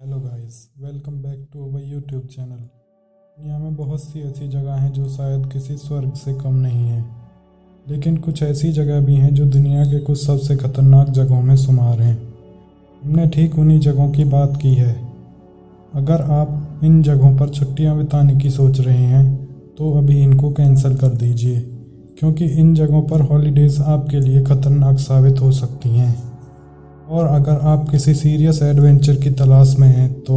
Hello guys, welcome back to our YouTube channel. दुनिया में बहुत सी ऐसी जगह हैं जो शायद किसी स्वर्ग से कम नहीं है, लेकिन कुछ ऐसी जगह भी हैं जो दुनिया के कुछ सबसे खतरनाक जगहों में शुमार हैं। हमने ठीक उन्हीं जगहों की बात की है। अगर आप इन जगहों पर छुट्टियां बिताने की सोच रहे हैं तो अभी इनको कैंसिल कर दीजिए, क्योंकि इन जगहों पर हॉलीडेज़ आपके लिए खतरनाक साबित हो सकती हैं। और अगर आप किसी सीरियस एडवेंचर की तलाश में हैं तो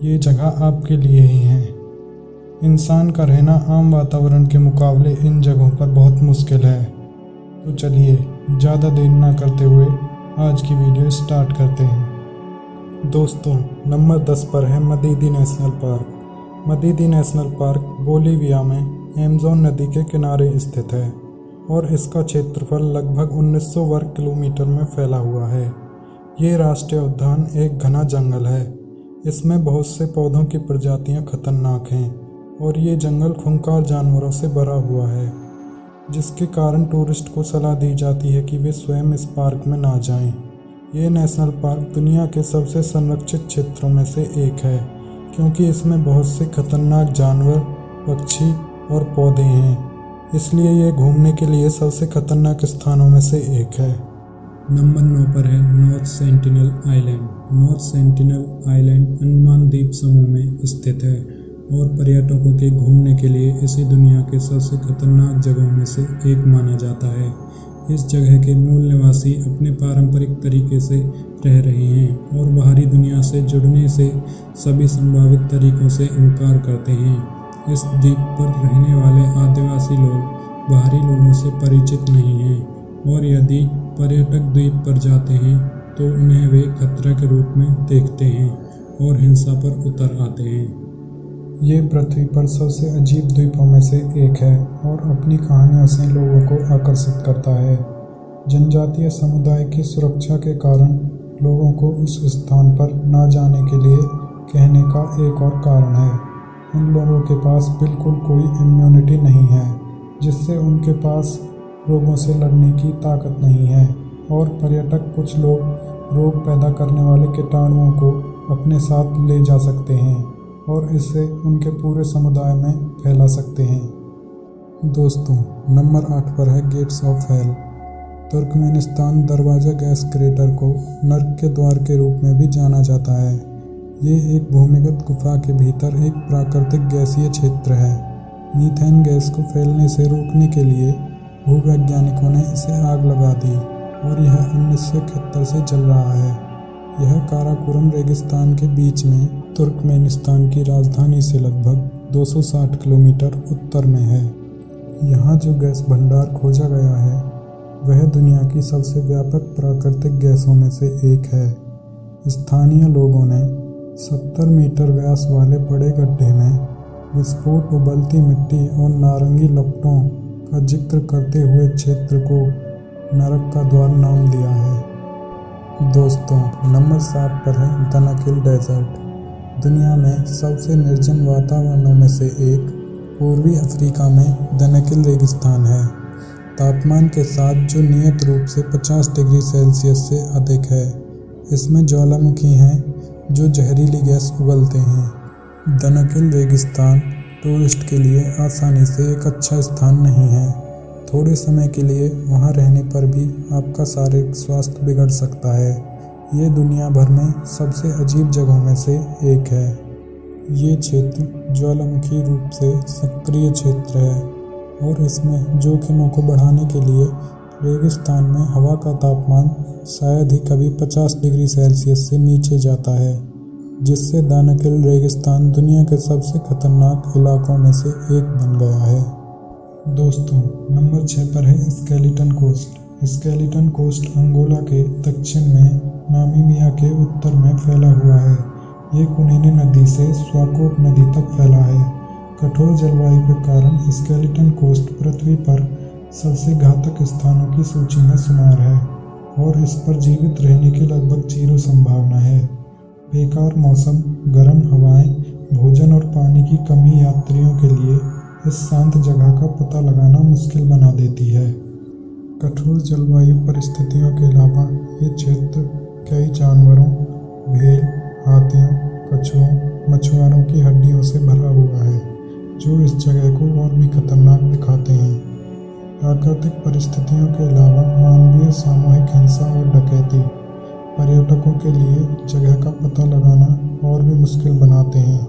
ये जगह आपके लिए ही है। इंसान का रहना आम वातावरण के मुकाबले इन जगहों पर बहुत मुश्किल है। तो चलिए ज़्यादा देर ना करते हुए आज की वीडियो स्टार्ट करते हैं। दोस्तों, नंबर 10 पर है Madidi national park. Madidi national park Bolivia में अमेज़न नदी के किनारे स्थित है और इसका क्षेत्रफल लगभग 1900 वर्ग किलोमीटर में फैला हुआ है। ये राष्ट्रीय उद्यान एक घना जंगल है। इसमें बहुत से पौधों की प्रजातियां खतरनाक हैं और ये जंगल खूंखार जानवरों से भरा हुआ है, जिसके कारण टूरिस्ट को सलाह दी जाती है कि वे स्वयं इस पार्क में ना जाएं। ये नेशनल पार्क दुनिया के सबसे संरक्षित क्षेत्रों में से एक है, क्योंकि इसमें बहुत से खतरनाक जानवर, पक्षी और पौधे हैं। इसलिए ये घूमने के लिए सबसे खतरनाक स्थानों में से एक है। नंबर 9 पर है north sentinel island. North sentinel island Andaman द्वीप समूह में स्थित है और पर्यटकों के घूमने के लिए इसे दुनिया के सबसे खतरनाक जगहों में से एक माना जाता है। इस जगह के मूल निवासी अपने पारंपरिक तरीके से रह रहे हैं और बाहरी दुनिया से जुड़ने से सभी संभावित तरीकों से इनकार करते हैं। इस द्वीप पर रहने वाले आदिवासी लोग बाहरी लोगों से परिचित नहीं हैं और यदि पर्यटक द्वीप पर जाते हैं तो उन्हें वे खतरे के रूप में देखते हैं और हिंसा पर उतर आते हैं। ये पृथ्वी पर सबसे अजीब द्वीपों में से एक है और अपनी कहानियों से लोगों को आकर्षित करता है। जनजातीय समुदाय की सुरक्षा के कारण लोगों को उस स्थान पर न जाने के लिए कहने का एक और कारण है। उन लोगों के पास बिल्कुल कोई इम्यूनिटी नहीं है, जिससे उनके पास रोगों से लड़ने की ताकत नहीं है और पर्यटक कुछ लोग रोग पैदा करने वाले कीटाणुओं को अपने साथ ले जा सकते हैं और इससे उनके पूरे समुदाय में फैला सकते हैं। दोस्तों, नंबर 8 पर है गेट्स ऑफ हेल। तुर्कमेनिस्तान दरवाजा गैस क्रेटर को नर्क के द्वार के रूप में भी जाना जाता है। ये एक भूमिगत गुफा के भीतर एक प्राकृतिक गैसीय क्षेत्र है। मीथेन गैस को फैलने से रोकने के लिए भूवैज्ञानिकों ने इसे आग लगा दी और यह 1971 से जल रहा है। यह काराकोरम रेगिस्तान के बीच में तुर्कमेनिस्तान की राजधानी से लगभग 260 किलोमीटर उत्तर में है। यहाँ जो गैस भंडार खोजा गया है वह दुनिया की सबसे व्यापक प्राकृतिक गैसों में से एक है। स्थानीय लोगों ने 70 मीटर व्यास वाले बड़े गड्ढे में विस्फोट, उबलती मिट्टी और नारंगी लपटों का जिक्र करते हुए क्षेत्र को नरक का द्वार नाम दिया है। दोस्तों, नंबर 7 पर है दनाकिल डेजर्ट। दुनिया में सबसे निर्जन वातावरणों में से एक पूर्वी अफ्रीका में दनाकिल रेगिस्तान है, तापमान के साथ जो नियत रूप से 50 डिग्री सेल्सियस से अधिक है। इसमें ज्वालामुखी हैं जो जहरीली गैस उगलते हैं। दनाकिल रेगिस्तान टूरिस्ट के लिए आसानी से एक अच्छा स्थान नहीं है। थोड़े समय के लिए वहां रहने पर भी आपका शारीरिक स्वास्थ्य बिगड़ सकता है। ये दुनिया भर में सबसे अजीब जगहों में से एक है। ये क्षेत्र ज्वालामुखी रूप से सक्रिय क्षेत्र है और इसमें जोखिमों को बढ़ाने के लिए रेगिस्तान में हवा का तापमान शायद ही कभी 50 डिग्री सेल्सियस से नीचे जाता है, जिससे दनाकिल रेगिस्तान दुनिया के सबसे खतरनाक इलाकों में से एक बन गया है। दोस्तों, नंबर 6 पर है Skeleton Coast. Skeleton Coast Angola के दक्षिण में नामीबिया के उत्तर में फैला हुआ है। ये कुनीने नदी से स्वाकोप नदी तक फैला है। कठोर जलवायु के कारण स्केलेटन कोस्ट पृथ्वी पर सबसे घातक स्थानों की सूची में शुमार है और इस पर जीवित रहने की लगभग 0 संभावना है। बेकार मौसम, गर्म हवाएं, भोजन और पानी की कमी यात्रियों के लिए इस शांत जगह का पता लगाना मुश्किल बना देती है। कठोर जलवायु परिस्थितियों के अलावा ये क्षेत्र कई जानवरों, भेड़, हाथी हाथियों, कछुओं, मछुआरों की हड्डियों से भरा हुआ है, जो इस जगह को और भी खतरनाक दिखाते हैं। प्राकृतिक परिस्थितियों के अलावा मानवीय सामूहिक हिंसा और डकैती पर्यटकों के लिए जगह का पता लगाना और भी मुश्किल बनाते हैं।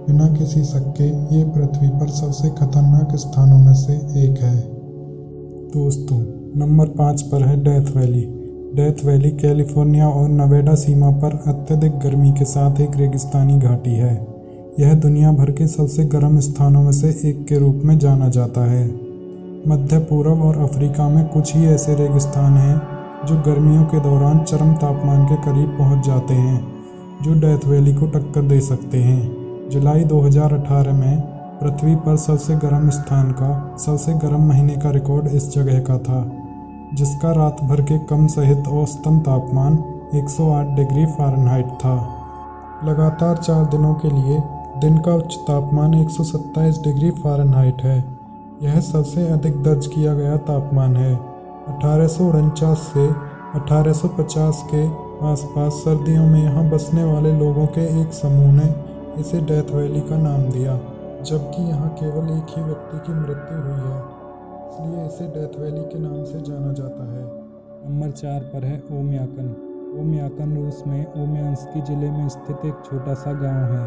बिना किसी शक के ये पृथ्वी पर सबसे खतरनाक स्थानों में से एक है। दोस्तों, नंबर 5 पर है death valley. Death valley California और नेवाडा सीमा पर अत्यधिक गर्मी के साथ एक रेगिस्तानी घाटी है। यह दुनिया भर के सबसे गर्म स्थानों में से एक के रूप में जाना जाता है। मध्य पूर्व और अफ्रीका में कुछ ही ऐसे रेगिस्तान हैं जो गर्मियों के दौरान चरम तापमान के करीब पहुंच जाते हैं, जो डेथ वैली को टक्कर दे सकते हैं। जुलाई 2018 में पृथ्वी पर सबसे गर्म स्थान का सबसे गर्म महीने का रिकॉर्ड इस जगह का था, जिसका रात भर के कम सहित औसतन तापमान 108 डिग्री फ़ारेनहाइट था। लगातार 4 दिनों के लिए दिन का उच्च तापमान 127 डिग्री फ़ारेनहाइट है। यह सबसे अधिक दर्ज किया गया तापमान है। 1849 से 1850 के आसपास सर्दियों में यहाँ बसने वाले लोगों के एक समूह ने इसे डेथ वैली का नाम दिया, जबकि यहाँ केवल एक ही व्यक्ति की मृत्यु हुई है, इसलिए इसे डेथ वैली के नाम से जाना जाता है। नंबर 4 पर है ओम्याकन। ओम्याकन रूस में ओम्यान्स्की जिले में स्थित एक छोटा सा गांव है।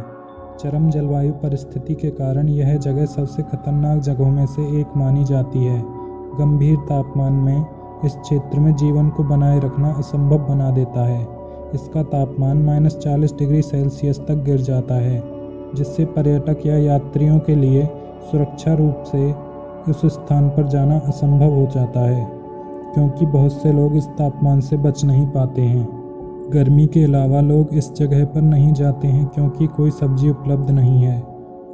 चरम जलवायु परिस्थिति के कारण यह जगह सबसे खतरनाक जगहों में से एक मानी जाती है। गंभीर तापमान में इस क्षेत्र में जीवन को बनाए रखना असंभव बना देता है। इसका तापमान -40 डिग्री सेल्सियस तक गिर जाता है, जिससे पर्यटक या यात्रियों के लिए सुरक्षा रूप से उस स्थान पर जाना असंभव हो जाता है, क्योंकि बहुत से लोग इस तापमान से बच नहीं पाते हैं। गर्मी के अलावा लोग इस जगह पर नहीं जाते हैं क्योंकि कोई सब्जी उपलब्ध नहीं है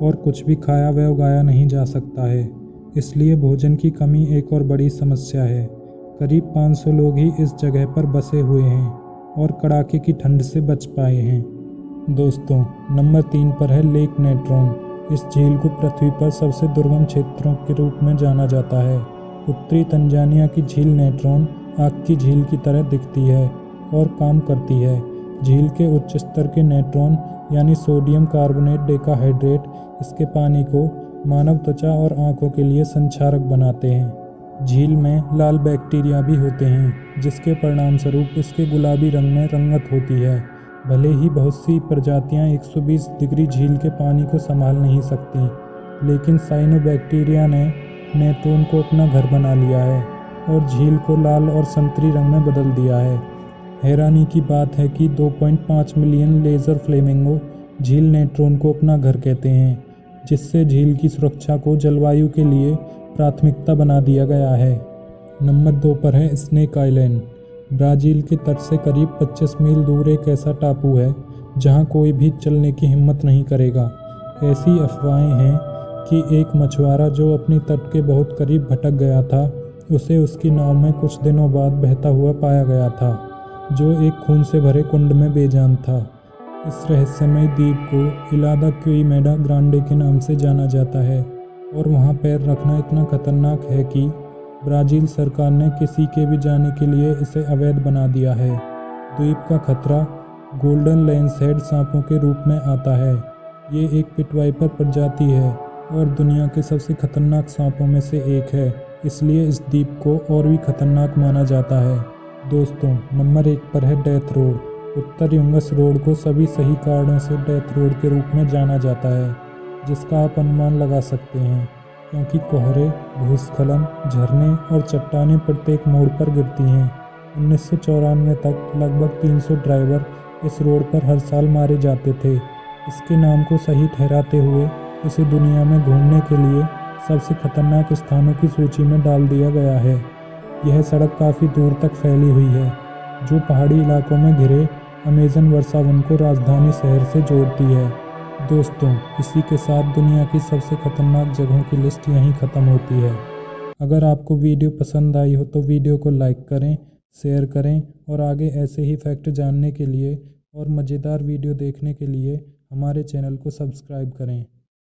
और कुछ भी खाया व उगाया नहीं जा सकता है, इसलिए भोजन की कमी एक और बड़ी समस्या है। करीब 500 लोग ही इस जगह पर बसे हुए हैं और कड़ाके की ठंड से बच पाए हैं। दोस्तों, नंबर 3 पर है लेक नेट्रोन। इस झील को पृथ्वी पर सबसे दुर्गम क्षेत्रों के रूप में जाना जाता है। उत्तरी तंजानिया की झील नेट्रोन आग की झील की तरह दिखती है और काम करती है। झील के उच्च स्तर के नेट्रॉन यानी सोडियम कार्बोनेट डेकाहाइड्रेट इसके पानी को मानव त्वचा और आंखों के लिए संक्षारक बनाते हैं। झील में लाल बैक्टीरिया भी होते हैं, जिसके परिणाम स्वरूप इसके गुलाबी रंग में रंगत होती है। भले ही बहुत सी प्रजातियां 120 डिग्री झील के पानी को संभाल नहीं सकती, लेकिन साइनोबैक्टीरिया ने नेट्रॉन को अपना घर बना लिया है और झील को लाल और संतरी रंग में बदल दिया है। हैरानी की बात है कि 2.5 मिलियन लेज़र फ्लेमिंगो झील नेट्रॉन को अपना घर कहते हैं, जिससे झील की सुरक्षा को जलवायु के लिए प्राथमिकता बना दिया गया है। नंबर 2 पर है स्नेक आइलैंड। ब्राज़ील के तट से करीब 25 मील दूर एक ऐसा टापू है जहां कोई भी चलने की हिम्मत नहीं करेगा। ऐसी अफवाहें हैं कि एक मछुआरा जो अपनी तट के बहुत करीब भटक गया था, उसे उसकी नाव में कुछ दिनों बाद बहता हुआ पाया गया था, जो एक खून से भरे कुंड में बेजान था। इस रहस्यमय द्वीप को इला दा क्विमेडा ग्रांडे के नाम से जाना जाता है और वहां पैर रखना इतना खतरनाक है कि ब्राज़ील सरकार ने किसी के भी जाने के लिए इसे अवैध बना दिया है। द्वीप का खतरा गोल्डन लैंसहेड सांपों के रूप में आता है। ये एक पिटवाइपर प्रजाति है और दुनिया के सबसे खतरनाक सांपों में से एक है, इसलिए इस द्वीप को और भी खतरनाक माना जाता है। दोस्तों, नंबर 1 पर है डेथ रोड। उत्तर युंगस रोड को सभी सही कारणों से डेथ रोड के रूप में जाना जाता है, जिसका आप अनुमान लगा सकते हैं, क्योंकि कोहरे, भूस्खलन, झरने और चट्टानें प्रत्येक मोड़ पर गिरती हैं। 1994 तक लगभग 300 ड्राइवर इस रोड पर हर साल मारे जाते थे। इसके नाम को सही ठहराते हुए इसे दुनिया में घूमने के लिए सबसे खतरनाक स्थानों की सूची में डाल दिया गया है। यह सड़क काफ़ी दूर तक फैली हुई है, जो पहाड़ी इलाकों में घिरे अमेज़न वर्षावन को राजधानी शहर से जोड़ती है। दोस्तों, इसी के साथ दुनिया की सबसे खतरनाक जगहों की लिस्ट यहीं ख़त्म होती है। अगर आपको वीडियो पसंद आई हो तो वीडियो को लाइक करें, शेयर करें और आगे ऐसे ही फैक्ट जानने के लिए और मज़ेदार वीडियो देखने के लिए हमारे चैनल को सब्सक्राइब करें।